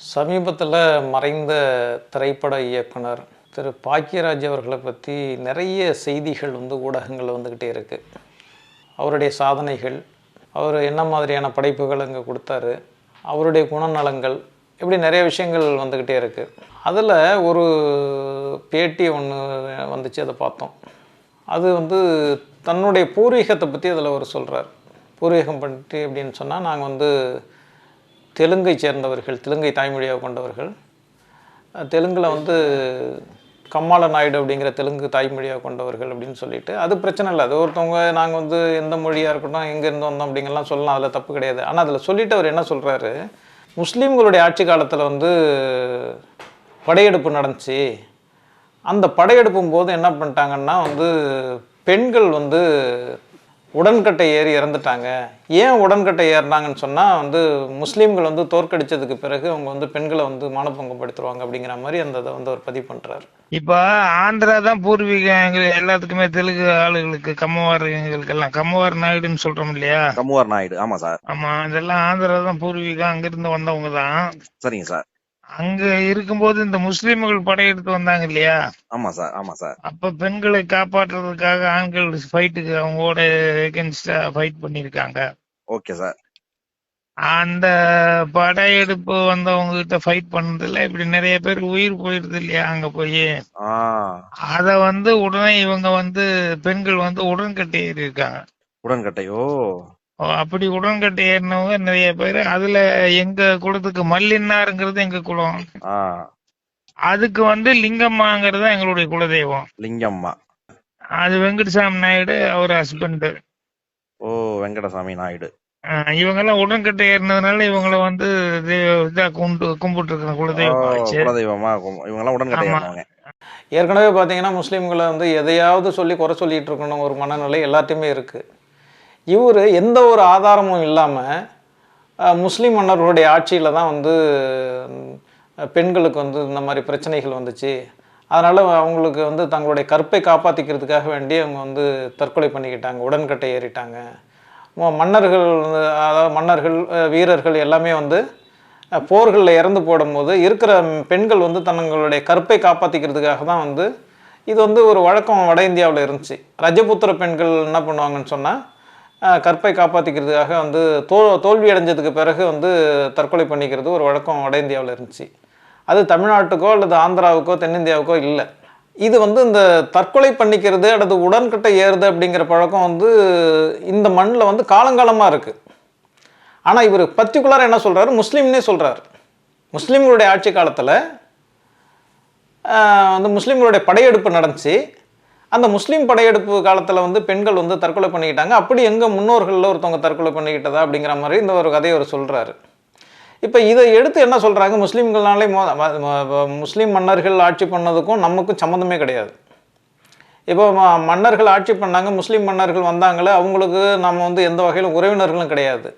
சமீபத்தில் மறைந்த திரைப்பட இயக்குனர் திரு பாக்கியராஜ் அவர்களை பற்றி நிறைய செய்திகள் ஊடகங்களில் வந்துக்கிட்டே இருக்குது. அவருடைய சாதனைகள், அவர் என்ன மாதிரியான படைப்புகள் அங்கே கொடுத்தாரு, அவருடைய குணநலங்கள், இப்படி நிறைய விஷயங்கள் வந்துக்கிட்டே இருக்குது. அதில் ஒரு பேட்டி ஒன்று வந்துச்சு, அதை பார்த்தோம். அது தன்னுடைய பூர்வீகத்தை பற்றி அதில் அவர் சொல்கிறார். பூர்வீகம் பற்றி அப்படின்னு சொன்னால், நாங்கள் தெலுங்கை சேர்ந்தவர்கள், தெலுங்கை தாய்மொழியாக கொண்டவர்கள். தெலுங்கில் கம்மாள நாயுடு அப்படிங்கிற தெலுங்கு தாய்மொழியாக கொண்டவர்கள் அப்படின்னு சொல்லிட்டு, அது பிரச்சனை இல்லை. அது ஒருத்தவங்க நாங்கள் எந்த மொழியாக இருக்கட்டும், எங்கேருந்து வந்தோம் அப்படிங்கலாம் சொல்லலாம், அதில் தப்பு கிடையாது. ஆனால் அதில் சொல்லிவிட்டு அவர் என்ன சொல்கிறாரு, முஸ்லீம்களுடைய ஆட்சி காலத்தில் படையெடுப்பு நடந்துச்சு. அந்த படையெடுப்பும் போது என்ன பண்ணிட்டாங்கன்னா பெண்கள் உடன்கட்டை ஏறி இறந்துட்டாங்க. ஏன் உடன்கட்டை ஏறினாங்கன்னு சொன்னால் முஸ்லீம்கள் தோற்கடித்ததுக்கு பிறகு அவங்க பெண்களை மானபங்கப்படுத்துவாங்க அப்படிங்கிற மாதிரி அந்த இதை அவர் பதிவு பண்ணுறாரு. இப்போ ஆந்திரா தான் பூர்வீகம் எல்லாத்துக்குமே, தெலுங்கு ஆளுகளுக்கு, கம்மவார்களுக்கெல்லாம் கம்மவார் நாயுடுன்னு சொல்றோம் இல்லையா? கம்மவார் நாயுடு, ஆமா சார். ஆமா, இதெல்லாம் ஆந்திரா தான் பூர்வீகம், அங்கிருந்து வந்தவங்க தான். சரிங்க சார். அங்க இருக்கும்போது இந்த முஸ்லீம்கள் படையெடுத்து வந்தாங்க இல்லையா? ஆமா சார், ஆமா சார். அப்ப பெண்களை காப்பாற்றுறதுக்காக ஆண்கள் ஃபைட்டுக்கு அவங்களோட எகென்ஸ்டா ஃபைட் பண்ணிருக்காங்க. Okay sir. அந்த படையெடுப்பு வந்தவங்க கிட்ட ஃபைட் பண்ணதுல இப்படி நிறைய பேர் உயிர் போயிடுது இல்லையா அங்க போய். அத உடனே இவங்க பெண்கள் உடன்கட்டை ஏறி இருக்காங்க. உடன்கட்டையோ? அப்படி உடன்கட்டை ஏறினவங்க நிறைய பேர். அதுல எங்க குலத்துக்கு மல்லின்னாருங்கிறது எங்க குலம். அதுக்கு லிங்கம்மாங்கிறது எங்களுடைய குலதெய்வம். லிங்கம்மா. அது வெங்கடசாமி நாயுடு, அவர் ஹஸ்பண்ட். ஓ, வெங்கடசாமி நாயுடு. இவங்க எல்லாம் உடன்கட்டை ஏறினதுனால இவங்களை இதா கும்பிட்டு இருக்கிற குலதெய்வமா இவங்க எல்லாம் உடன்கட்டை ஏறினவங்க. ஏற்கனவே பார்த்தீங்கன்னா முஸ்லீம்களை எதையாவது சொல்லி குறை சொல்லிட்டு இருக்கணும் ஒரு மனநிலை எல்லாத்தையுமே இருக்குது. இவர் எந்த ஒரு ஆதாரமும் இல்லாமல் முஸ்லீம் மன்னர்களுடைய ஆட்சியில் தான் பெண்களுக்கு இந்த மாதிரி பிரச்சனைகள் வந்துச்சு, அதனால் அவங்களுக்கு தங்களுடைய கற்பை காப்பாற்றிக்கிறதுக்காக வேண்டி அவங்க தற்கொலை பண்ணிக்கிட்டாங்க, உடன்கட்டை ஏறிட்டாங்க. மன்னர்கள், அதாவது மன்னர்கள், வீரர்கள் எல்லாமே போர்களில் இறந்து போடும்போது இருக்கிற பெண்கள் தங்களுடைய கற்பை காப்பாற்றிக்கிறதுக்காக தான் இது ஒரு வழக்கம் வட இந்தியாவில் இருந்துச்சு. ரஜபுத்திர பெண்கள் என்ன பண்ணுவாங்கன்னு சொன்னால், கற்பை காப்பாற்றிக்கிறதுக்காக தோல்வி அடைஞ்சதுக்கு பிறகு தற்கொலை பண்ணிக்கிறது ஒரு வழக்கம் வட இந்தியாவில் இருந்துச்சு. அது தமிழ்நாட்டுக்கோ அல்லது ஆந்திராவுக்கோ தென்னிந்தியாவுக்கோ இல்லை. இது இந்த தற்கொலை பண்ணிக்கிறது அல்லது உடன்கட்டை ஏறுது அப்படிங்கிற பழக்கம் இந்த மண்ணில் காலங்காலமாக இருக்குது. ஆனால் இவர் பர்டிகுலராக என்ன சொல்கிறாரு, முஸ்லீம்னே சொல்கிறார். முஸ்லீம்களுடைய ஆட்சி காலத்தில் முஸ்லீம்களுடைய படையெடுப்பு நடந்துச்சு. அந்த முஸ்லீம் படையெடுப்பு காலத்தில் பெண்கள் தற்கொலை பண்ணிக்கிட்டாங்க. அப்படி எங்கள் முன்னோர்களில் ஒருத்தவங்க தற்கொலை பண்ணிக்கிட்டதா அப்படிங்கிற மாதிரி இந்த ஒரு கதையை அவர் சொல்கிறாரு. இப்போ இதை எடுத்து என்ன சொல்கிறாங்க, முஸ்லீம்கள்னாலே முஸ்லீம் மன்னர்கள் ஆட்சி பண்ணதுக்கும் நமக்கும் சம்மந்தமே கிடையாது. இப்போ மன்னர்கள் ஆட்சி பண்ணாங்க, முஸ்லீம் மன்னர்கள் வந்தாங்களே, அவங்களுக்கு நம்ம எந்த வகையிலும் உறவினர்களும் கிடையாது.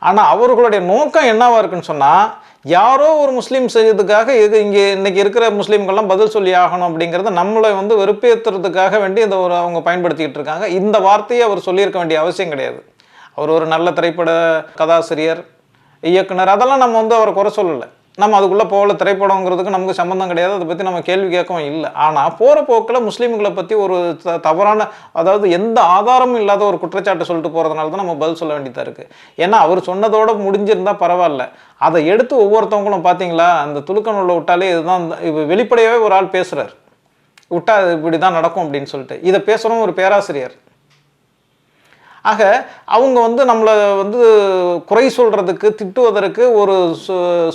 ஆனால் அவர்களுடைய நோக்கம் என்னவாக இருக்குன்னு சொன்னால், யாரோ ஒரு முஸ்லீம் செய்யறதுக்காக இங்கே இன்றைக்கி இருக்கிற முஸ்லீம்கள்லாம் பதில் சொல்லி ஆகணும் அப்படிங்கிறத நம்மளை வெறுப்பேற்றுறதுக்காக வேண்டி அவங்க பயன்படுத்திக்கிட்டு இருக்காங்க. இந்த வார்த்தையை அவர் சொல்லியிருக்க வேண்டிய அவசியம் கிடையாது. அவர் ஒரு நல்ல திரைப்பட கதாசிரியர், இயக்குனர், அதெல்லாம் நம்ம அவரை குறை சொல்லலை. நம்ம அதுக்குள்ளே போகல, திரைப்படங்கிறதுக்கு நமக்கு சம்மந்தம் கிடையாது, அதை பற்றி நம்ம கேள்வி கேட்கவும் இல்லை. ஆனால் போகிற போக்கில் முஸ்லீம்களை பற்றி ஒரு தவறான, அதாவது எந்த ஆதாரமும் இல்லாத ஒரு குற்றச்சாட்டு சொல்லிட்டு போகிறதுனால தான் நம்ம பதில் சொல்ல வேண்டியதாக இருக்குது. ஏன்னா அவர் சொன்னதோடு முடிஞ்சிருந்தால் பரவாயில்ல, அதை எடுத்து ஒவ்வொருத்தவங்களும் பார்த்தீங்களா, அந்த துலுக்கநூலில் விட்டாலே இதுதான் வெளிப்படையாகவே ஒரு ஆள் பேசுகிறார், விட்டா இப்படி தான் நடக்கும் அப்படின்னு சொல்லிட்டு. இதை பேசுகிறோம் ஒரு பேராசிரியர். ஆக அவங்க நம்மளை குறை சொல்கிறதுக்கு, திட்டுவதற்கு ஒரு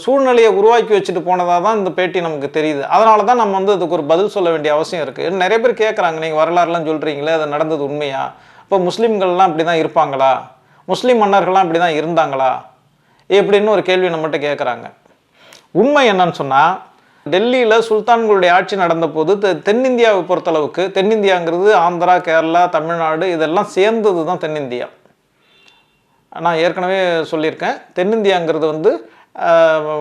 சூழ்நிலையை உருவாக்கி வச்சுட்டு போனதாக தான் இந்த பேட்டி நமக்கு தெரியுது. அதனால தான் நம்ம அதுக்கு ஒரு பதில் சொல்ல வேண்டிய அவசியம் இருக்குது. நிறைய பேர் கேட்குறாங்க, நீங்கள் வரலாறுலாம் சொல்கிறீங்களே, அது நடந்தது உண்மையா? இப்போ முஸ்லீம்கள்லாம் இப்படி தான் இருப்பாங்களா? முஸ்லீம் மன்னர்கள்லாம் இப்படி தான் இருந்தாங்களா? எப்படின்னு ஒரு கேள்வி நம்மகிட்ட கேட்குறாங்க. உண்மை என்னன்னு சொன்னால், டெல்லியில் சுல்தான்களுடைய ஆட்சி நடந்த போது தென்னிந்தியாவை பொறுத்தளவுக்கு, தென்னிந்தியாங்கிறது ஆந்திரா, கேரளா, தமிழ்நாடு இதெல்லாம் சேர்ந்தது தான் தென்னிந்தியா. நான் ஏற்கனவே சொல்லியிருக்கேன், தென்னிந்தியாங்கிறது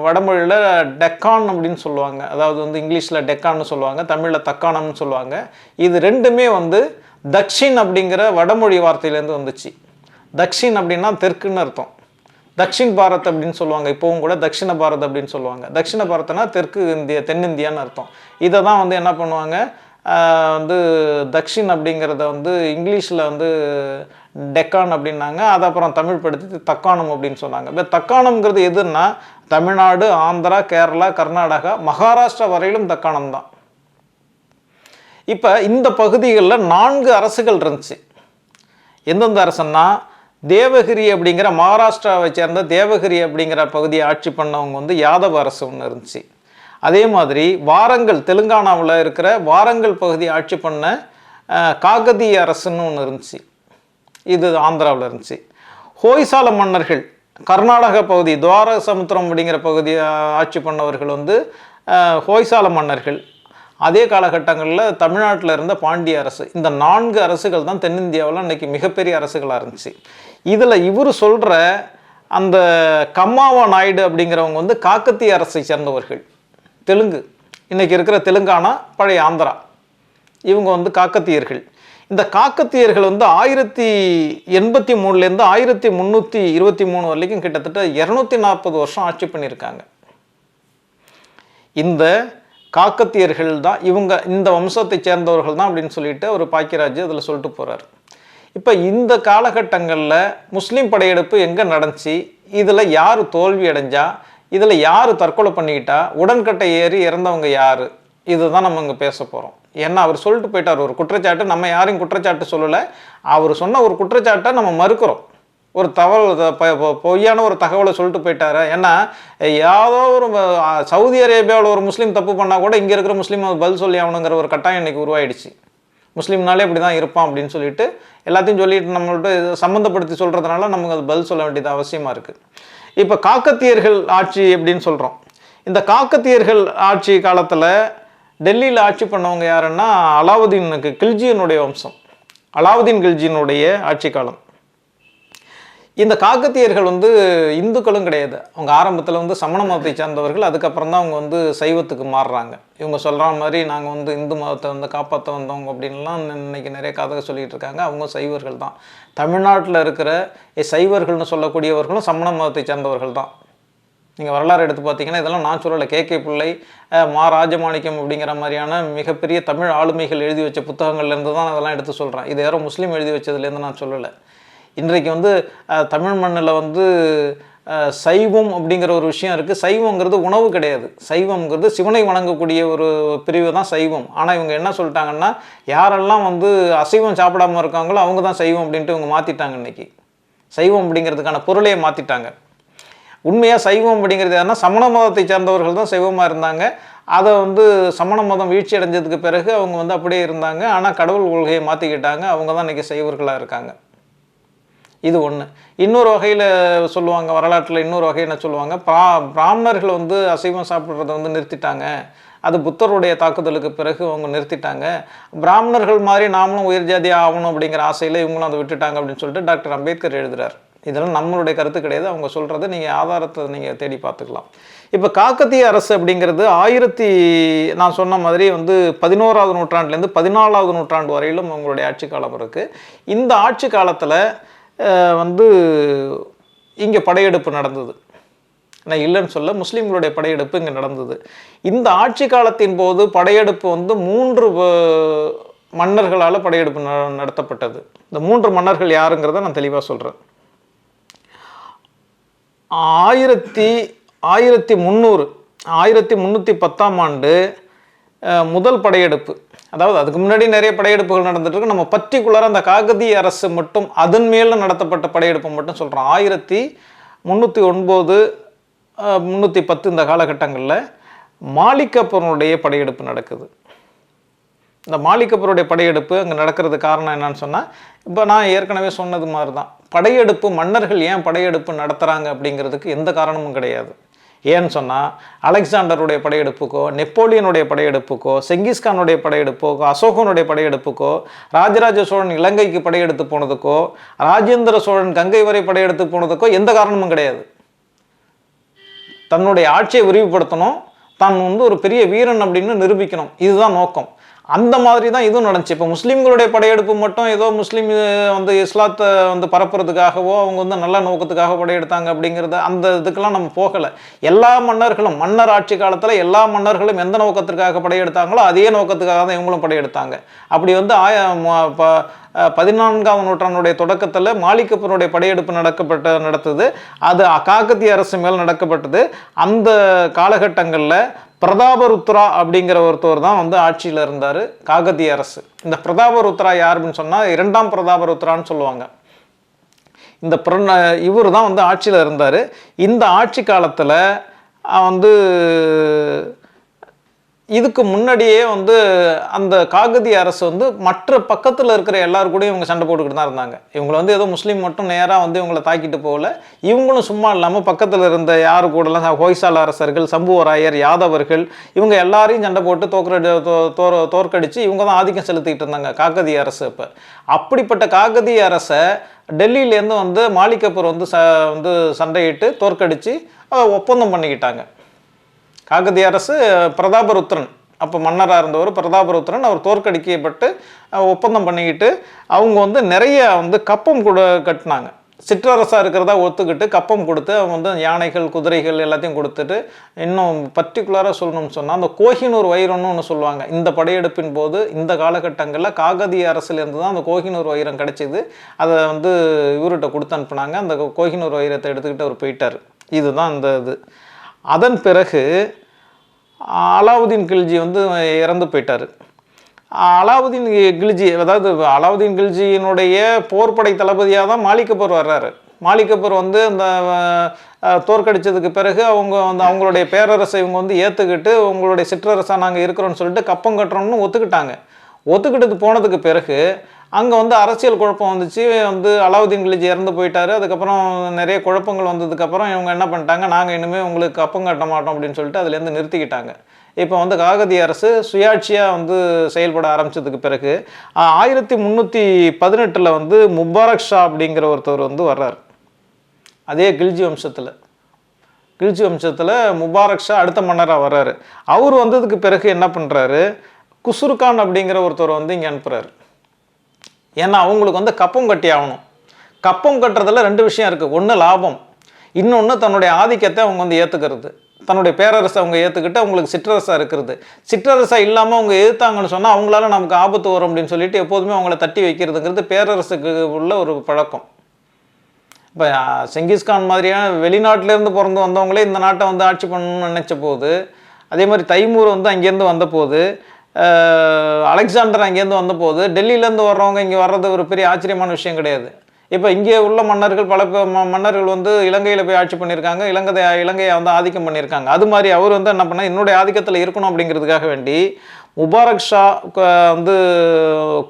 வடமொழியில் டெக்கான் அப்படின்னு சொல்லுவாங்க. அதாவது இங்கிலீஷில் டெக்கான்னு சொல்லுவாங்க, தமிழில் தக்கானம்னு சொல்லுவாங்க. இது ரெண்டுமே தக்ஷின் அப்படிங்கிற வடமொழி வார்த்தையிலேருந்து வந்துச்சு. தக்ஷின் அப்படின்னா தெற்குன்னு அர்த்தம். தக்ஷின் பாரத் அப்படின்னு சொல்லுவாங்க, இப்போவும் கூட தக்ஷிண பாரத் அப்படின்னு சொல்லுவாங்க. தக்ஷிண பாரத்னா தெற்கு இந்தியா, தென்னிந்தியான்னு அர்த்தம். இதை தான் வந்து என்ன பண்ணுவாங்க, வந்து தக்ஷின் அப்படிங்கிறத வந்து இங்கிலீஷில் வந்து டெக்கான் அப்படின்னாங்க. அதை அப்புறம் தமிழ் படுத்தி தக்காணம் அப்படின்னு சொன்னாங்க. இப்போ தக்காணம்ங்கிறது எதுன்னா தமிழ்நாடு, ஆந்திரா, கேரளா, கர்நாடகா, மகாராஷ்டிரா வரையிலும் தக்காணம் தான். இப்போ இந்த பகுதிகளில் 4 அரசுகள் இருந்துச்சு. எந்தெந்த அரசுன்னா, தேவகிரி அப்படிங்கிற மகாராஷ்டிராவை சேர்ந்த தேவகிரி அப்படிங்கிற பகுதியை ஆட்சி பண்ணவங்க வந்து யாதவ அரசு ஒன்று இருந்துச்சு. அதே மாதிரி வாரங்கல், தெலுங்கானாவில் இருக்கிற வாரங்கல் பகுதியை ஆட்சி பண்ண காகதிய அரசுன்னு ஒன்று இருந்துச்சு, இது ஆந்திராவில் இருந்துச்சு. ஹோய்சால மன்னர்கள் கர்நாடக பகுதி, துவார சமுத்திரம் அப்படிங்கிற பகுதியை ஆட்சி பண்ணவர்கள் வந்து ஹோய்சால மன்னர்கள். அதே காலகட்டங்களில் தமிழ்நாட்டில் இருந்த பாண்டிய அரசு. இந்த 4 அரசுகள் தான் தென்னிந்தியாவில் இன்றைக்கி மிகப்பெரிய அரசுகளாக இருந்துச்சு. இதில் இவர் சொல்கிற அந்த கம்மாவா நாயுடு அப்படிங்கிறவங்க வந்து காக்கத்திய அரசை சேர்ந்தவர்கள், தெலுங்கு, இன்றைக்கி இருக்கிற தெலுங்கானா, பழைய ஆந்திரா, இவங்க வந்து காக்கத்தியர்கள். இந்த காக்கத்தியர்கள் வந்து 1083லேருந்து 1323 வரைக்கும் கிட்டத்தட்ட 240 வருஷம் ஆட்சி பண்ணியிருக்காங்க. இந்த காக்கத்தியர்கள் தான் இவங்க, இந்த வம்சத்தை சேர்ந்தவர்கள் தான் அப்படின்னு சொல்லிட்டு ஒரு பாக்கியராஜ் அதில் சொல்லிட்டு போகிறார். இப்போ இந்த காலகட்டங்களில் முஸ்லீம் படையெடுப்பு எங்கே நடந்துச்சு, இதில் யார் தோல்வி அடைஞ்சா, இதில் யார் தற்கொலை பண்ணிக்கிட்டா, உடன்கட்டை ஏறி இறந்தவங்க யார், இதுதான் நம்ம இங்கே பேச போகிறோம். ஏன்னா அவர் சொல்லிட்டு போயிட்டார் ஒரு குற்றச்சாட்டு, நம்ம யாரையும் குற்றச்சாட்டு சொல்லலை. அவர் சொன்ன ஒரு குற்றச்சாட்டை நம்ம மறுக்கிறோம். ஒரு பொய்யான ஒரு தகவலை சொல்லிட்டு போயிட்டாரு. ஏன்னா ஏதோ ஒரு சவுதி அரேபியாவில் ஒரு முஸ்லீம் தப்பு பண்ணால் கூட இங்கே இருக்கிற முஸ்லீம் பதில் சொல்லி ஆகணுங்கிற ஒரு கட்டாயம் இன்றைக்கி உருவாயிடுச்சு. முஸ்லீம்னாலே இப்படி தான் இருப்பான் அப்படின்னு சொல்லிட்டு எல்லாத்தையும் சொல்லிட்டு நம்மள்ட்ட சம்மந்தப்படுத்தி சொல்கிறதுனால நமக்கு அது பதில் சொல்ல வேண்டியது அவசியமாக இருக்குது. இப்போ காக்கத்தியர்கள் ஆட்சி அப்படின்னு சொல்கிறோம். இந்த காக்கத்தியர்கள் ஆட்சி காலத்தில் டெல்லியில் ஆட்சி பண்ணவங்க யாருன்னா அலாவுதீனுக்கு, கில்ஜியினுடைய வம்சம், அலாவுதீன் கில்ஜியினுடைய ஆட்சி காலம். இந்த காக்கத்தியர்கள் வந்து இந்துக்களும் கிடையாது. அவங்க ஆரம்பத்தில் வந்து சமண மதத்தை சேர்ந்தவர்கள், அதுக்கப்புறம் தான் அவங்க வந்து சைவத்துக்கு மாறுறாங்க. இவங்க சொல்கிற மாதிரி நாங்கள் வந்து இந்து மதத்தை வந்து காப்பாற்ற வந்தவங்க அப்படின்லாம் இன்றைக்கி நிறைய கதை சொல்லிகிட்டு இருக்காங்க. அவங்க சைவர்கள் தான். தமிழ்நாட்டில் இருக்கிற சைவர்கள்னு சொல்லக்கூடியவர்களும் சமண மதத்தை சேர்ந்தவர்கள் தான். நீங்கள் வரலாறு எடுத்து பார்த்தீங்கன்னா இதெல்லாம் நான் சொல்லலை, கே பிள்ளை, மா ராஜமாணிக்கம் அப்படிங்கிற மாதிரியான மிகப்பெரிய தமிழ் ஆளுமைகள் எழுதி வச்ச புத்தகங்கள்லேருந்து தான் அதெல்லாம் எடுத்து சொல்கிறேன். இது யாரும் முஸ்லீம் எழுதி வச்சதுலேருந்து நான் சொல்லலை. இன்றைக்கு வந்து தமிழ் மண்ணில் வந்து சைவம் அப்படிங்கிற ஒரு விஷயம் இருக்குது. சைவங்கிறது உணவு கிடையாது. சைவம்ங்கிறது சிவனை வணங்கக்கூடிய ஒரு பிரிவு தான் சைவம். ஆனால் இவங்க என்ன சொல்லிட்டாங்கன்னா, யாரெல்லாம் வந்து அசைவம் சாப்பிடாமல் இருக்காங்களோ அவங்க தான் சைவம் அப்படின்ட்டு இவங்க மாற்றிட்டாங்க. இன்றைக்கி சைவம் அப்படிங்கிறதுக்கான பொருளையே மாற்றிட்டாங்க. உண்மையாக சைவம் அப்படிங்கிறது யாருன்னா சமண மதத்தை சேர்ந்தவர்கள் தான் சைவமாக இருந்தாங்க. அதை வந்து சமண மதம் வீழ்ச்சி அடைஞ்சதுக்கு பிறகு அவங்க வந்து அப்படியே இருந்தாங்க. ஆனால் கடவுள் கொள்கையை மாற்றிக்கிட்டாங்க. அவங்க தான் இன்றைக்கி சைவர்களாக இருக்காங்க. இது ஒன்று. இன்னொரு வகையில் சொல்லுவாங்க, வரலாற்றில் இன்னொரு வகை என்ன சொல்லுவாங்க, பிராமணர்கள் வந்து அசைவம் சாப்பிட்றத வந்து நிறுத்திட்டாங்க. அது புத்தருடைய தாக்குதலுக்கு பிறகு அவங்க நிறுத்திட்டாங்க. பிராமணர்கள் மாதிரி நாமளும் உயர் ஜாதியாக ஆகணும் அப்படிங்கிற ஆசையில் இவங்களும் அதை விட்டுட்டாங்க அப்படின்னு சொல்லிட்டு டாக்டர் அம்பேத்கர் எழுதுகிறார். இதெல்லாம் நம்மளுடைய கருத்து கிடையாது, அவங்க சொல்கிறது. நீங்கள் ஆதாரத்தை நீங்கள் தேடி பார்த்துக்கலாம். இப்போ காக்கத்திய அரசு அப்படிங்கிறது நான் சொன்ன மாதிரி வந்து 11ஆவது நூற்றாண்டுலேருந்து 14ஆவது நூற்றாண்டு வரையிலும் அவங்களுடைய ஆட்சி காலம் இருக்குது. இந்த ஆட்சி காலத்தில் வந்து இங்கே படையெடுப்பு நடந்தது. நான் இல்லைன்னு சொல்ல, முஸ்லீம்களுடைய படையெடுப்பு இங்கே நடந்தது. இந்த ஆட்சி காலத்தின் போது படையெடுப்பு வந்து 3 மன்னர்களால் படையெடுப்பு நடத்தப்பட்டது. இந்த 3 மன்னர்கள் யாருங்கிறத நான் தெளிவாக சொல்கிறேன். 1310ஆம் ஆண்டு முதல் படையெடுப்பு. அதாவது அதுக்கு முன்னாடி நிறைய படையெடுப்புகள் நடந்துட்டு இருக்கு. நம்ம பர்டிகுலராக அந்த காகதிய அரசு மட்டும் அதன் மேல நடத்தப்பட்ட படையெடுப்பு மட்டும் சொல்கிறோம். 1309 310 இந்த காலகட்டங்களில் மாலிகப்பூருடைய படையெடுப்பு நடக்குது. இந்த மாலிகப்பூருடைய படையெடுப்பு அங்கே நடக்கிறது காரணம் என்னன்னு சொன்னால், இப்போ நான் ஏற்கனவே சொன்னது மாதிரி தான், படையெடுப்பு மன்னர்கள் ஏன் படையெடுப்பு நடத்துகிறாங்க அப்படிங்கிறதுக்கு எந்த காரணமும் கிடையாது. ஏன்னு சொன்னால், அலெக்சாண்டருடைய படையெடுப்புக்கோ, நெப்போலியனுடைய படையெடுப்புக்கோ, செங்கிஸ்கானுடைய படையெடுப்புக்கோ, அசோகனுடைய படையெடுப்புக்கோ, ராஜராஜ சோழன் இலங்கைக்கு படையெடுத்து போனதுக்கோ, ராஜேந்திர சோழன் கங்கை வரை படையெடுத்து போனதுக்கோ எந்த காரணமும் கிடையாது. தன்னுடைய ஆட்சியை விரிவுபடுத்தணும், தான் வந்து ஒரு பெரிய வீரன் அப்படின்னு நிரூபிக்கணும், இதுதான் நோக்கம். அந்த மாதிரி தான் இதுவும் நடந்துச்சு. இப்போ முஸ்லீம்களுடைய படையெடுப்பு மட்டும் ஏதோ முஸ்லீம் வந்து இஸ்லாத்தை வந்து பரப்புறதுக்காகவோ அவங்க வந்து நல்ல நோக்கத்துக்காக படையெடுத்தாங்க அப்படிங்கிறது அந்த இதுக்கெல்லாம் நம்ம போகலை. எல்லா மன்னர்களும் மன்னர் ஆட்சி காலத்தில் எல்லா மன்னர்களும் எந்த நோக்கத்திற்காக படையெடுத்தாங்களோ அதே நோக்கத்துக்காக தான் இவங்களும் படையெடுத்தாங்க. அப்படி வந்து 14ஆம் நூற்றாண்டுடைய தொடக்கத்தில் மாலிகப்பூருடைய படையெடுப்பு நடத்தது. அது காக்கத்திய அரசு மேல் நடக்கப்பட்டது. அந்த காலகட்டங்களில் பிரதாபருத்ரா அப்படிங்கிற ஒருத்தவர் தான் வந்து ஆட்சியில் இருந்தார் காகத்திய அரசு. இந்த பிரதாபருத்ரா யாருன்னு சொன்னால் 2ஆம் பிரதாபருத்ரான்னு சொல்லுவாங்க. இந்த இவர் தான் வந்து ஆட்சியில் இருந்தார். இந்த ஆட்சி காலத்தில் வந்து இதுக்கு முன்னாடியே வந்து அந்த காகதிய அரசு வந்து மற்ற பக்கத்தில் இருக்கிற எல்லாரும் கூட இவங்க சண்டை போட்டுக்கிட்டு தான் இருந்தாங்க. இவங்களை வந்து ஏதோ முஸ்லீம் மட்டும் நேராக வந்து இவங்களை தாக்கிட்டு போகல. இவங்களும் சும்மா இல்லாமல் பக்கத்தில் இருந்த யாரு கூடலாம் ஹொய்சால அரசர்கள், சம்புவராயர், யாதவர்கள் இவங்க எல்லாரையும் சண்டை போட்டு தோற்கடிச்சு இவங்க தான் ஆதிக்கம் செலுத்திக்கிட்டு இருந்தாங்க காகதிய அரசு. இப்போ அப்படிப்பட்ட காகதிய அரசை டெல்லியிலேருந்து வந்து மாலிகப்பூர் வந்து சண்டையிட்டு தோற்கடித்து ஒப்பந்தம் பண்ணிக்கிட்டாங்க. காகதிய அரசு பிரதாபருத்ரன் அப்போ மன்னராக இருந்தவர் பிரதாபருத்ரன் அவர் தோற்கடிக்கப்பட்டு ஒப்பந்தம் பண்ணிக்கிட்டு அவங்க வந்து நிறைய வந்து கப்பம் கூட கட்டினாங்க. சிற்றரசாக இருக்கிறதா ஒத்துக்கிட்டு கப்பம் கொடுத்து அவங்க வந்து யானைகள், குதிரைகள் எல்லாத்தையும் கொடுத்துட்டு, இன்னும் பர்டிகுலராக சொல்லணும்னு சொன்னால் அந்த கோஹினூர் வைரம்னு ஒன்று சொல்லுவாங்க. இந்த படையெடுப்பின் போது இந்த காலகட்டங்களில் காகதிய அரசுலேருந்து தான் அந்த கோஹினூர் வைரம் கிடைச்சிது. அதை வந்து இவர்கிட்ட கொடுத்து அனுப்புனாங்க. அந்த கோஹினூர் வைரத்தை எடுத்துக்கிட்டு அவர் போயிட்டார். இதுதான் இந்த இது. அதன் பிறகு அலாவுதீன் கில்ஜி வந்து இறந்து போயிட்டார். அலாவுதீன் கில்ஜி, அதாவது அலாவுதீன் கில்ஜியினுடைய போர்ப்படை தளபதியாக தான் மாலிகப்பூர் வர்றாரு. மாலிகப்பூர் வந்து அந்த தோற்கடித்ததுக்கு பிறகு அவங்க வந்து அவங்களுடைய பேரரசை இவங்க வந்து ஏற்றுக்கிட்டு உங்களுடைய சிற்றரசாக நாங்கள் இருக்கிறோன்னு சொல்லிட்டு கப்பம் கட்டுறோம்னு ஒத்துக்கிட்டாங்க. ஒத்துக்கிட்டது போனதுக்கு பிறகு அங்கே வந்து அரசியல் குழப்பம் வந்துச்சு. வந்து அலாவுதீன் கில்ஜி இறந்து போயிட்டார். அதுக்கப்புறம் நிறைய குழப்பங்கள் வந்ததுக்கப்புறம் இவங்க என்ன பண்ணிட்டாங்க, நாங்கள் இனிமேல் உங்களுக்கு கப்பம் கட்ட மாட்டோம் அப்படின்னு சொல்லிட்டு அதுலேருந்து நிறுத்திக்கிட்டாங்க. இப்போ வந்து காகதிய அரசு சுயாட்சியாக வந்து செயல்பட ஆரம்பித்ததுக்கு பிறகு 1318 வந்து முபாரக் ஷா அப்படிங்கிற ஒருத்தவர் வந்து வர்றார். அதே கில்ஜி வம்சத்தில் முபாரக் ஷா அடுத்த மன்னராக வர்றாரு. அவர் வந்ததுக்கு பிறகு என்ன பண்ணுறாரு, குசுருக்கான் அப்படிங்கிற ஒருத்தர் வந்து இங்கே அனுப்புகிறார். ஏன்னா அவங்களுக்கு வந்து கப்பம் கட்டி ஆகணும். கப்பம் கட்டுறதுல 2 விஷயம் இருக்குது. ஒன்று லாபம், இன்னொன்று தன்னுடைய ஆதிக்கத்தை அவங்க வந்து ஏற்றுக்கிறது. தன்னுடைய பேரரசை அவங்க ஏற்றுக்கிட்டு அவங்களுக்கு சிற்றரசாக இருக்கிறது. சிற்றரசாக இல்லாமல் அவங்க எதிர்த்தாங்கன்னு சொன்னால் அவங்களால நமக்கு ஆபத்து வரும் அப்படின்னு சொல்லிட்டு எப்போதுமே அவங்கள தட்டி வைக்கிறதுங்கிறது பேரரசுக்கு உள்ள ஒரு பழக்கம். இப்போ செங்கிஸ்கான் மாதிரியான வெளிநாட்டிலேருந்து பிறந்து வந்தவங்களே இந்த நாட்டை வந்து ஆட்சி பண்ணணும்னு நினச்ச போது, அதே மாதிரி தைமூர் வந்து அங்கேருந்து வந்தபோது, அலெக்சாண்டர் அங்கேருந்து வந்தபோது டெல்லியிலேருந்து வர்றவங்க இங்கே வர்றது ஒரு பெரிய ஆச்சரியமான விஷயம் கிடையாது. இப்போ இங்கே உள்ள மன்னர்கள் பல மன்னர்கள் வந்து இலங்கையில் போய் ஆட்சி பண்ணியிருக்காங்க, இலங்கையை வந்து ஆதிக்கம் பண்ணியிருக்காங்க. அது மாதிரி அவர் வந்து என்ன பண்ணால் என்னுடைய ஆதிக்கத்தில் இருக்கணும் அப்படிங்கிறதுக்காக வேண்டி முபாரக் ஷா வந்து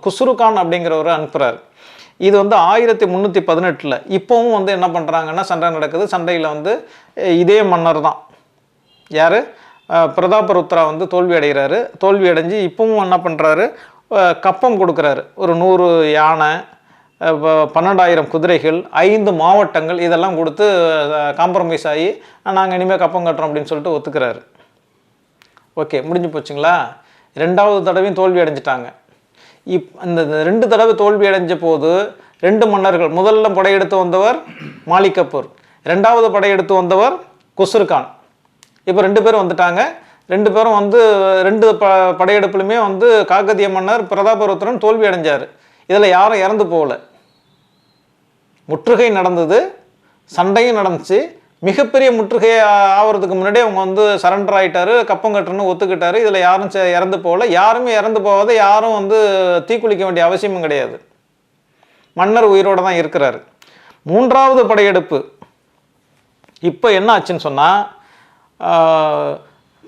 குசுருக்கான் அப்படிங்கிறவரை அனுப்புகிறார். இது வந்து 1318 இப்போவும் வந்து என்ன பண்ணுறாங்கன்னா சண்டை நடக்குது. சண்டையில் வந்து இதே மன்னர் தான், யார், பிரதாபருத்ரா வந்து தோல்வி அடைகிறாரு. தோல்வி அடைஞ்சு இப்பவும் என்ன பண்ணுறாரு, கப்பம் கொடுக்குறாரு. ஒரு 100 யானை, 12,000 குதிரைகள், 5 மாவட்டங்கள் இதெல்லாம் கொடுத்து காம்ப்ரமைஸ் ஆகி நாங்கள் இனிமேல் கப்பம் கட்டுறோம் அப்படின்னு சொல்லிட்டு ஒத்துக்கிறாரு. ஓகே, முடிஞ்சு போச்சுங்களா? 2வது தடவையும் தோல்வி அடைஞ்சிட்டாங்க. இந்த 2 தடவை தோல்வி அடைஞ்ச போது 2 மன்னர்கள், முதல்ல படையெடுத்து வந்தவர் மாலிகப்பூர், 2வது படையெடுத்து வந்தவர் குசுருக்கான். இப்போ 2 பேரும் வந்துட்டாங்க. 2 பேரும் வந்து 2 படையெடுப்புலையுமே வந்து காகதிய மன்னர் பிரதாபருத்ரன் தோல்வி அடைஞ்சார். இதில் யாரும் இறந்து போகல. முற்றுகை நடந்தது, சண்டையும் நடந்துச்சு. மிகப்பெரிய முற்றுகை ஆகிறதுக்கு முன்னாடியே அவங்க வந்து சரண்டர் ஆகிட்டாரு, கப்பம் கட்டுறன்னு ஒத்துக்கிட்டாரு. இதில் யாரும் இறந்து போகல. யாருமே இறந்து போகாத, யாரும் வந்து தீக்குளிக்க வேண்டிய அவசியமும் கிடையாது. மன்னர் உயிரோடு தான் இருக்கிறாரு. 3வது படையெடுப்பு இப்போ என்ன ஆச்சுன்னு சொன்னால்,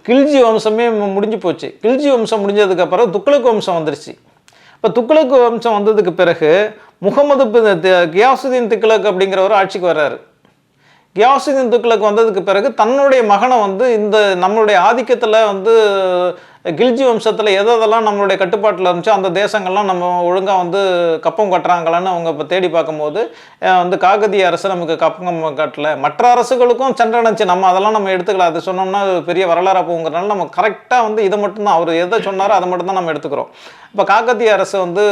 கில்ஜி வம்சமே முடிஞ்சு போச்சு. கில்ஜி வம்சம் முடிஞ்சதுக்கப்புறம் துக்ளக் வம்சம் வந்துருச்சு. இப்போ துக்ளக் வம்சம் வந்ததுக்கு பிறகு முகமது கியாசுதீன் துக்ளக் அப்படிங்கிறவர் ஆட்சிக்கு வர்றாரு. கியாசுதீன் துக்ளக் வந்ததுக்கு பிறகு தன்னுடைய மகனை வந்து இந்த நம்மளுடைய ஆதிக்கத்தில் வந்து கில்ஜி வம்சத்தில் எதெல்லாம் நம்மளுடைய கட்டுப்பாட்டில் இருந்துச்சோ அந்த தேசங்கள்லாம் நம்ம ஒழுங்காக வந்து கப்பம் கட்டுறாங்களான்னு அவங்க இப்போ தேடி பார்க்கும்போது வந்து காகதிய அரசு நமக்கு கப்பம் கட்டல, மற்ற அரசுகளுக்கும் சென்றடைஞ்சு, நம்ம அதெல்லாம் நம்ம எடுத்துக்கலாம். அது சொன்னோம்னா அது பெரிய வரலாறாக போங்கிறனால நம்ம கரெக்டாக வந்து இதை மட்டும்தான் அவர் எதை சொன்னாரோ அதை மட்டும்தான் நம்ம எடுத்துக்கிறோம். இப்போ காகதிய அரசு வந்து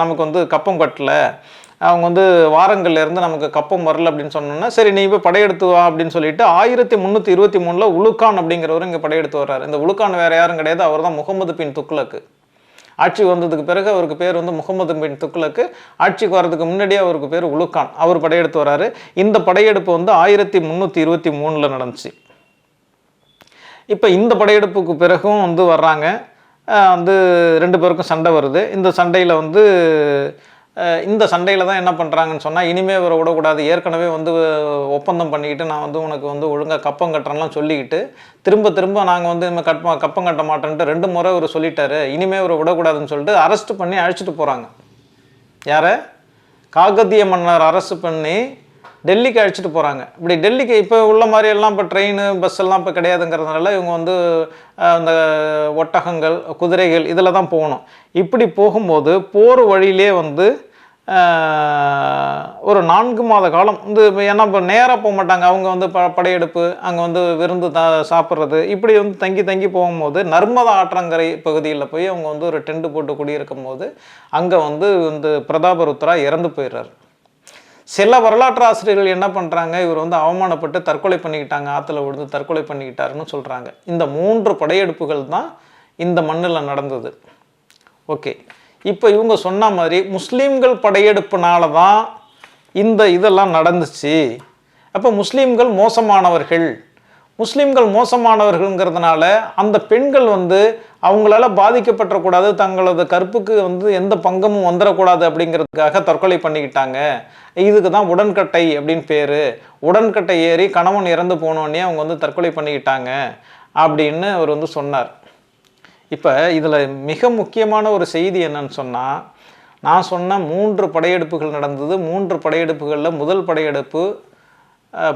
நமக்கு வந்து கப்பம் கட்டல, அவங்க வந்து வாரங்கள்லேருந்து நமக்கு கப்பம் வரல அப்படின்னு சொன்னோன்னா, சரி நீ போய் படையெடுத்து வா அப்படின்னு சொல்லிட்டு 1323 உலுக்கான் அப்படிங்கிறவர் இங்கே படையெடுத்து வர்றாரு. இந்த உலுக்கான் வேற யாரும் கிடையாது, அவர் தான் முகமது பின் துக்ளக்கு. ஆட்சி வந்ததுக்கு பிறகு அவருக்கு பேர் வந்து முகமது பின் துக்ளக்கு. ஆட்சிக்கு வர்றதுக்கு முன்னாடியே அவருக்கு பேர் உலுக்கான். அவர் படையெடுத்து வர்றாரு. இந்த படையெடுப்பு வந்து 1323 நடந்துச்சு. இப்போ இந்த படையெடுப்புக்கு பிறகும் வந்து வர்றாங்க, வந்து 2 பேருக்கும் சண்டை வருது. இந்த சண்டையில் வந்து இந்த சண்டையில் தான் என்ன பண்ணுறாங்கன்னு சொன்னால், இனிமேல் இவரை விடக்கூடாது, ஏற்கனவே வந்து ஒப்பந்தம் பண்ணிக்கிட்டு நான் வந்து உனக்கு வந்து ஒழுங்காக கப்பம் கட்டுறேன்லாம் சொல்லிக்கிட்டு திரும்ப நாங்கள் வந்து இனிமேல் கப்பம் கட்ட மாட்டேன்ட்டு 2 முறை இவர் சொல்லிட்டாரு, இனிமேல் இவரை விடக்கூடாதுன்னு சொல்லிட்டு அரெஸ்ட் பண்ணி அழைச்சிட்டு போகிறாங்க. யாரை? காகதிய மன்னர் அரெஸ்ட் பண்ணி டெல்லிக்கு அழைச்சிட்டு போகிறாங்க. இப்படி டெல்லிக்கு இப்போ உள்ள மாதிரியெல்லாம் இப்போ ட்ரெயின் பஸ் எல்லாம் இப்போ கிடையாதுங்கிறதுனால இவங்க வந்து அந்த ஒட்டகங்கள், குதிரைகள் இதில் தான் போகணும். இப்படி போகும்போது போகிற வழியிலே வந்து ஒரு 4 மாத காலம் வந்து, ஏன்னா இப்போ நேராக போக மாட்டாங்க, அவங்க வந்து படையெடுப்பு, அங்கே வந்து விருந்து சாப்பிட்றது, இப்படி வந்து தங்கி போகும்போது நர்மதா ஆற்றங்கரை பகுதியில் போய் அவங்க வந்து ஒரு டென்ட் போட்டு குடியிருக்கும் போது அங்கே வந்து இந்த பிரதாபருத்ரா இறந்து போயிடுறாரு. சில வரலாற்று ஆசிரியர்கள் என்ன பண்ணுறாங்க, இவர் வந்து அவமானப்பட்டு தற்கொலை பண்ணிக்கிட்டாங்க, ஆற்றுல விழுந்து தற்கொலை பண்ணிக்கிட்டாருன்னு சொல்கிறாங்க. இந்த 3 படையெடுப்புகள் தான் இந்த மண்ணில் நடந்தது. ஓகே, இப்போ இவங்க சொன்ன மாதிரி முஸ்லீம்கள் படையெடுப்புனால தான் இந்த இதெல்லாம் நடந்துச்சு. அப்போ முஸ்லீம்கள் மோசமானவர்கள்ங்கிறதுனால அந்த பெண்கள் வந்து அவங்களால பாதிக்கப்பட்டக்கூடாது, தங்களது கற்புக்கு வந்து எந்த பங்கமும் வந்துடக்கூடாது அப்படிங்கிறதுக்காக தற்கொலை பண்ணிக்கிட்டாங்க. இதுக்கு தான் உடன்கட்டை அப்படின்னு பேர். உடன்கட்டை ஏறி கணவன் இறந்து போனோடனே அவங்க வந்து தற்கொலை பண்ணிக்கிட்டாங்க அப்படின்னு அவர் வந்து சொன்னார். இப்போ இதில் மிக முக்கியமான ஒரு செய்தி என்னன்னு சொன்னால், நான் சொன்ன 3 படையெடுப்புகள் நடந்தது. 3 படையெடுப்புகளில் முதல் படையெடுப்பு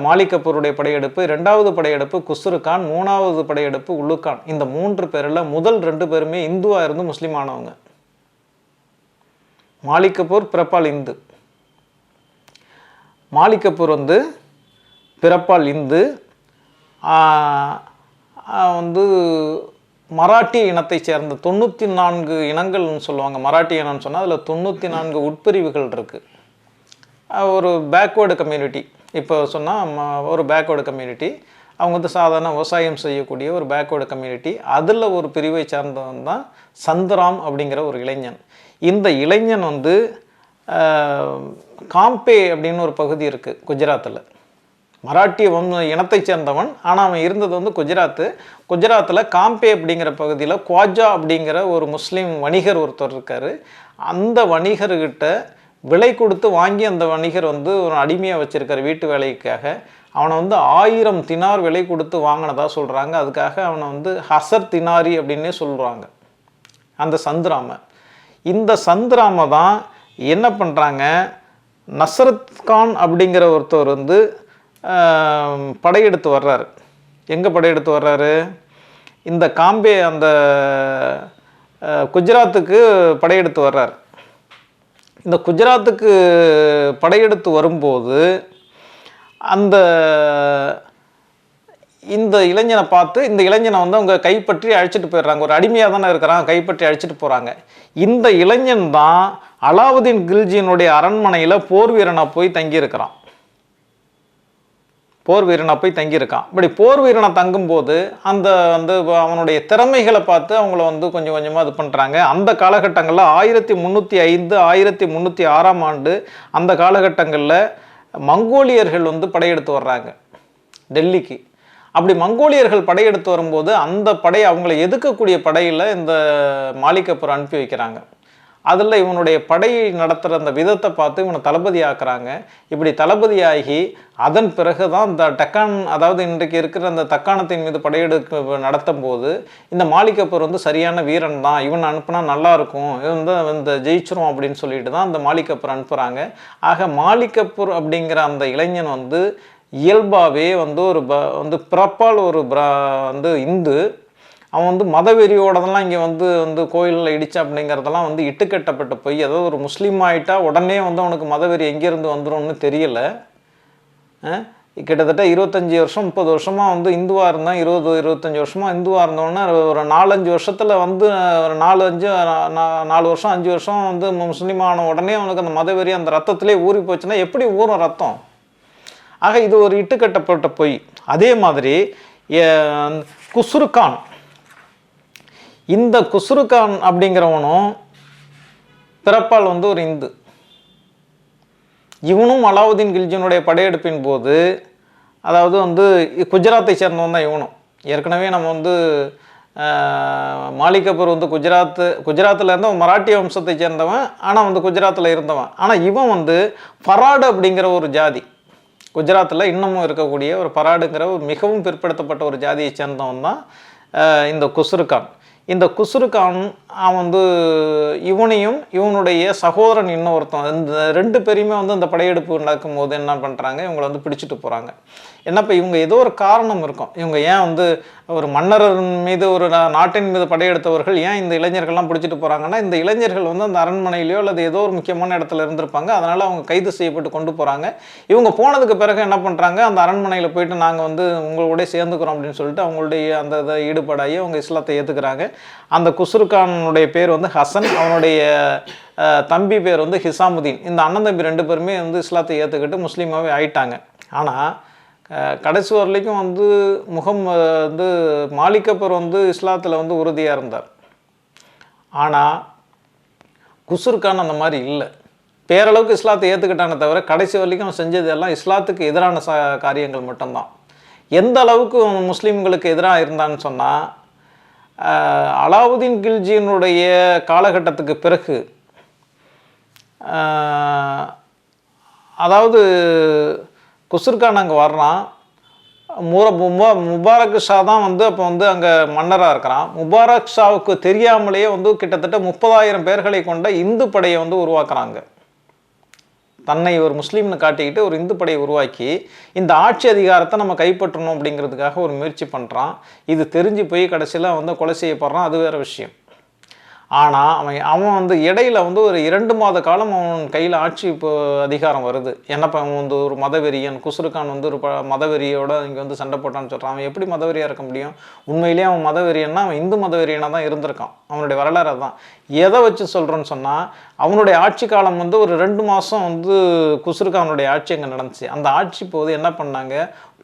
மாலிக் கஃபூருடைய படையெடுப்பு, 2வது படையெடுப்பு குஸ்ரு கான், 3வது படையெடுப்பு உலுக்கான். இந்த 3 பேரில் முதல் 2 பேருமே இந்துவாக இருந்து முஸ்லீம் ஆனவங்க. மாலிக் கஃபூர் பிறப்பால் இந்து, மாலிக் கஃபூர் வந்து பிறப்பால் இந்து, வந்து மராட்டிய இனத்தை சேர்ந்த 94 இனங்கள்னு சொல்லுவாங்க. மராட்டிய இனம்னு சொன்னால் அதில் 94 உட்பிரிவுகள் இருக்குது. ஒரு பேக்வேர்டு கம்யூனிட்டி, இப்போ சொன்னால் ஒரு பேக்வேர்டு கம்யூனிட்டி. அவங்க வந்து சாதாரண விவசாயம் செய்யக்கூடிய ஒரு பேக்வேர்டு கம்யூனிட்டி. அதில் ஒரு பிரிவை சார்ந்தவன் தான் சந்தராம் அப்படிங்கிற ஒரு இளைஞன். இந்த இளைஞன் வந்து காம்பே அப்படின்னு ஒரு பகுதி இருக்குது குஜராத்தில். மராட்டிய இனத்தை சேர்ந்தவன், ஆனால் அவன் இருந்தது வந்து குஜராத்தில் காம்பே அப்படிங்கிற பகுதியில் குவாஜா அப்படிங்கிற ஒரு முஸ்லீம் வணிகர் ஒருத்தர் இருக்கார். அந்த வணிகர்கிட்ட விலை கொடுத்து வாங்கி அந்த வணிகர் வந்து ஒரு அடிமையாக வச்சுருக்கார் வீட்டு வேலைக்காக. அவனை வந்து 1000 தினார் விலை கொடுத்து வாங்கினதா சொல்கிறாங்க. அதுக்காக அவனை வந்து ஹசர் தினாரி அப்படின்னே சொல்கிறாங்க அந்த சந்திராமை. இந்த சந்திராமை தான் என்ன பண்ணுறாங்க, நஸ்ரத் கான் அப்படிங்கிற ஒருத்தர் வந்து படையெடுத்து வர்றாரு. எங்கே படையெடுத்து வர்றாரு? இந்த காம்பே அந்த குஜராத்துக்கு படையெடுத்து வர்றார். இந்த குஜராத்துக்கு படையெடுத்து வரும்போது இந்த இளைஞனை பார்த்து இந்த இளைஞனை வந்து அவங்க கைப்பற்றி அழைச்சிட்டு போயிடுறாங்க. ஒரு அடிமையாக தானே இருக்கிறான், கைப்பற்றி அழைச்சிட்டு போகிறாங்க. இந்த இளைஞன் தான் அலாவுதீன் கில்ஜியினுடைய அரண்மனையில் போர் வீரனாக போய் தங்கியிருக்கிறான். இப்படி போர் வீரனை தங்கும்போது அந்த வந்து அவனுடைய திறமைகளை பார்த்து அவங்கள வந்து கொஞ்சம் கொஞ்சமாக இது பண்ணுறாங்க. அந்த காலகட்டங்களில் 1305 1306ஆம் ஆண்டு அந்த காலகட்டங்களில் மங்கோலியர்கள் வந்து படையெடுத்து வர்றாங்க டெல்லிக்கு. அப்படி மங்கோலியர்கள் படையெடுத்து வரும்போது அந்த அவங்களை எதிர்க்கக்கூடிய படையில் இந்த மாலிக் கஃபூர் அனுப்பி வைக்கிறாங்க. அதில் இவனுடைய படை நடத்துகிற அந்த விதத்தை பார்த்து இவனை தளபதி ஆக்குறாங்க. இப்படி தளபதியாகி அதன் பிறகு தான் இந்த டக்கான், அதாவது இன்றைக்கு இருக்கிற அந்த தக்காணத்தின் மீது படையெடுப்பு நடத்தும் போது இந்த மாலிக் கஃபூர் வந்து சரியான வீரன் தான், இவன் அனுப்புனா நல்லாயிருக்கும், இவன் வந்து இந்த ஜெயிச்சிரும் அப்படின்னு சொல்லிட்டு தான் அந்த மாலிக் கஃபூர் அனுப்புகிறாங்க. ஆக மாலிக் கஃபூர் அப்படிங்கிற அந்த இளைஞன் வந்து இயல்பாகவே வந்து பிறப்பால் வந்து இந்து. அவன் வந்து மதவெறியோடதெல்லாம் இங்கே வந்து கோயிலில் இடிச்சா அப்படிங்கிறதெல்லாம் வந்து இட்டுக்கட்டப்பட்ட பொய். அதாவது ஒரு முஸ்லீம் ஆகிட்டா உடனே வந்து அவனுக்கு மதவெறி எங்கேருந்து வந்துடும்னு தெரியல. கிட்டத்தட்ட 25 வருஷம் 30 வருஷமாக வந்து இந்துவாக இருந்தான், 20-25 வருஷமாக இந்துவாக இருந்தோன்னா ஒரு 4-5 வருஷத்தில் வந்து ஒரு 4 வருஷம் 5 வருஷம் வந்து முஸ்லீம் ஆன உடனே அவனுக்கு அந்த மதவெறி அந்த ரத்தத்திலே ஊறி போச்சுன்னா எப்படி ஊறும் ரத்தம்? ஆக இது ஒரு இட்டுக்கட்டப்பட்ட பொய். அதே மாதிரி குஸ்ருகான், இந்த குஸ்ருகான் அப்படிங்கிறவனும் பிறப்பால் வந்து ஒரு இந்து. இவனும் அலாவுதீன் கில்ஜியினுடைய படையெடுப்பின் போது, அதாவது வந்து குஜராத்தை சேர்ந்தவன் தான் இவனும். ஏற்கனவே நம்ம வந்து மாலிக் கபூர் வந்து குஜராத்தில் இருந்தவன், மராட்டிய வம்சத்தை சேர்ந்தவன், ஆனால் வந்து குஜராத்தில் இருந்தவன். ஆனால் இவன் வந்து ஃபராடு அப்படிங்கிற ஒரு ஜாதி, குஜராத்தில் இன்னமும் இருக்கக்கூடிய ஒரு ஃபராடுங்கிற ஒரு மிகவும் பிற்படுத்தப்பட்ட ஒரு ஜாதியை சேர்ந்தவன் தான் இந்த குஸ்ருகான். இந்த குஸ்ருகான் அவன் வந்து இவனையும் இவனுடைய சகோதரன் இன்னொருத்தன், இந்த 2 பேரையுமே வந்து அந்த படையெடுப்பு நடக்கும்போது என்ன பண்ணுறாங்க, இவங்களை வந்து பிடிச்சிட்டு போகிறாங்க. என்னப்போ இவங்க ஏதோ ஒரு காரணம் இருக்கும். இவங்க ஏன் வந்து ஒரு மன்னர் மீது ஒரு நாட்டின் மீது படையெடுத்தவர்கள் ஏன் இந்த இளைஞர்கள்லாம் பிடிச்சிட்டு போகிறாங்கன்னா, இந்த இளைஞர்கள் வந்து அந்த அரண்மனையிலையோ அல்லது ஏதோ ஒரு முக்கியமான இடத்துல இருந்திருப்பாங்க. அதனால் அவங்க கைது செய்யப்பட்டு கொண்டு போகிறாங்க. இவங்க போனதுக்கு பிறகு என்ன பண்ணுறாங்க, அந்த அரண்மனையில் போயிட்டு நாங்கள் வந்து உங்களோட சேர்ந்துக்கிறோம் அப்படின்னு சொல்லிட்டு அவங்களுடைய அந்த இதை ஈடுபாடாகி அவங்க இஸ்லாத்தை ஏற்றுக்கிறாங்க. அந்த குஸ்ருகானுடைய பேர் வந்து ஹசன், அவனுடைய தம்பி பேர் வந்து ஹிசாமுதீன். இந்த அண்ணன் தம்பி 2 பேருமே வந்து இஸ்லாத்தை ஏற்றுக்கிட்டு முஸ்லீமாகவே ஆயிட்டாங்க. ஆனால் கடைசி வரலைக்கும் வந்து வந்து மாலிக் கபூர் வந்து இஸ்லாத்தில் வந்து உறுதியாக இருந்தார். ஆனால் குஸ்ருகான் அந்த மாதிரி இல்லை. பேரளவுக்கு இஸ்லாத்தை ஏற்றுக்கிட்டானே தவிர கடைசி வரைக்கும் அவன் செஞ்சது எல்லாம் இஸ்லாத்துக்கு எதிரான காரியங்கள் மட்டும்தான். எந்த அளவுக்கு முஸ்லீம்களுக்கு எதிராக இருந்தான்னு சொன்னால், அலாவுதீன் கில்ஜியினுடைய காலகட்டத்துக்கு பிறகு, அதாவது குஸ்ருகான் அங்கே வர்றான். முபாரக் ஷா தான் வந்து அப்போ வந்து அங்கே மன்னராக இருக்கிறான். முபாரக் ஷாவுக்கு தெரியாமலேயே வந்து கிட்டத்தட்ட 30,000 பேர்களை கொண்ட இந்து படையை வந்து உருவாக்குறாங்க. தன்னை ஒரு முஸ்லீம்னு காட்டிக்கிட்டு ஒரு இந்து படையை உருவாக்கி இந்த ஆட்சி அதிகாரத்தை நம்ம கைப்பற்றணும் அப்படிங்கிறதுக்காக ஒரு முயற்சி பண்ணுறான். இது தெரிஞ்சு போய் கடைசியில் வந்து கொலை செய்யப்படுறான், அது வேறு விஷயம். ஆனால் அவன் வந்து இடையில வந்து ஒரு 2 மாத காலம் அவன் கையில் ஆட்சி இப்போ அதிகாரம் வருது. என்னப்போ அவன் வந்து ஒரு மதவெறியன், குஸ்ருகான் வந்து ஒரு மதவெறியோட இங்கே வந்து சண்டை போட்டான்னு சொல்கிறான். அவன் எப்படி மதவெறியாக இருக்க முடியும்? உண்மையிலேயே அவன் மதவெறியன்னா அவன் இந்து மதவெறியனாக தான் இருந்திருக்கான். அவனுடைய வரலாறு தான். எதை வச்சு சொல்கிறேன்னு சொன்னால், அவனுடைய ஆட்சி காலம் வந்து ஒரு 2 மாதம் வந்து குஸ்ருகானுடைய ஆட்சி அங்கே நடந்துச்சு. அந்த ஆட்சி போது என்ன பண்ணாங்க,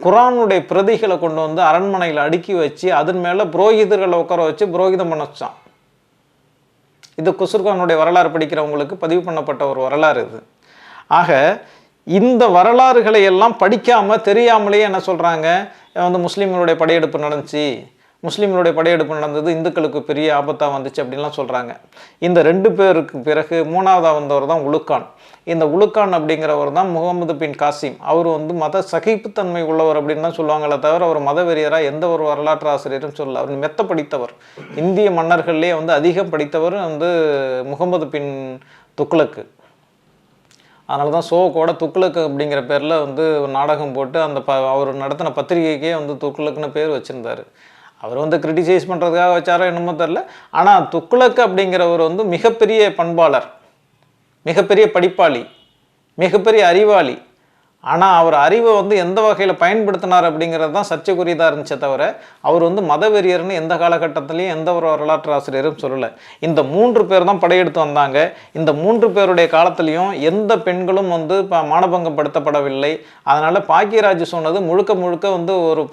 குரானுடைய பிரதிகளை கொண்டு வந்து அரண்மனையில் அடுக்கி வச்சு அதன் மேலே புரோகிதர்களை உட்கார வச்சு புரோகிதம் பண்ண வச்சான். இது குஸ்ருகானுடைய வரலாறு படிக்கிறவங்களுக்கு பதிவு பண்ணப்பட்ட ஒரு வரலாறு இது. ஆக இந்த வரலாறுகளை எல்லாம் படிக்காமல் தெரியாமலேயே என்ன சொல்கிறாங்க, வந்து முஸ்லீம்களுடைய படையெடுப்பு நடந்துச்சு, முஸ்லீம்களுடைய படையெடுப்பு நடந்தது இந்துக்களுக்கு பெரிய ஆபத்தாக வந்துச்சு அப்படின்லாம் சொல்கிறாங்க. இந்த 2 பேருக்கு பிறகு 3ஆவதாக வந்தவர் தான் உலுக்கான். இந்த உலுக்கான் அப்படிங்கிறவர் தான் முகமது பின் காசிம். அவர் வந்து மத சகிப்புத்தன்மை உள்ளவர் அப்படின்னு தான் சொல்லுவாங்களே தவிர அவர் மதவெறியராக எந்த ஒரு வரலாற்று ஆசிரியரும் சொல்லல. அவர் மெத்த படித்தவர். இந்திய மன்னர்கள்லேயே வந்து அதிகம் படித்தவர் வந்து முகமது பின் துக்ளக்கு. அதனால தான் ஷோக்கோட துக்ளக்கு அப்படிங்கிற பேரில் வந்து ஒரு நாடகம் போட்டு அந்த அவர் நடத்தின பத்திரிகைக்கே வந்து துக்ளக்குன்னு பேர் வச்சுருந்தார். அவர் வந்து கிரிட்டிசைஸ் பண்ணுறதுக்காக வச்சாரோ என்னமோ தெரில. ஆனால் துக்ளக் அப்படிங்கிறவர் வந்து மிகப்பெரிய பண்பாளர், மிகப்பெரிய படிப்பாளி, மிகப்பெரிய அறிவாளி. ஆனால் அவர் அறிவை வந்து எந்த வகையில் பயன்படுத்தினார் அப்படிங்கிறது தான் சர்ச்சைக்குரியதாக இருந்துச்சே தவிர அவர் வந்து மதவெறியர்னு எந்த காலகட்டத்திலையும் எந்த ஒரு வரலாற்று ஆசிரியரும் சொல்லலை. இந்த 3 பேர் தான் படையெடுத்து வந்தாங்க. இந்த 3 பேருடைய காலத்திலையும் எந்த பெண்களும் வந்து மானபங்கப்படுத்தப்படவில்லை. அதனால் பாக்கியராஜ் சொன்னது முழுக்க முழுக்க வந்து ஒரு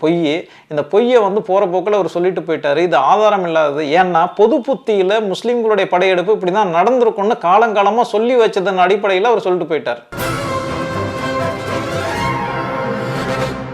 பொய். இந்த பொய்யை வந்து போகிற போக்கில் அவர் சொல்லிட்டு போயிட்டார். இது ஆதாரம் இல்லாதது. ஏன்னா பொது புத்தியில் முஸ்லீம்களுடைய படையெடுப்பு இப்படி தான் நடந்திருக்கும்னு காலங்காலமாக சொல்லி வச்சதன் அடிப்படையில் அவர் சொல்லிட்டு போயிட்டார்.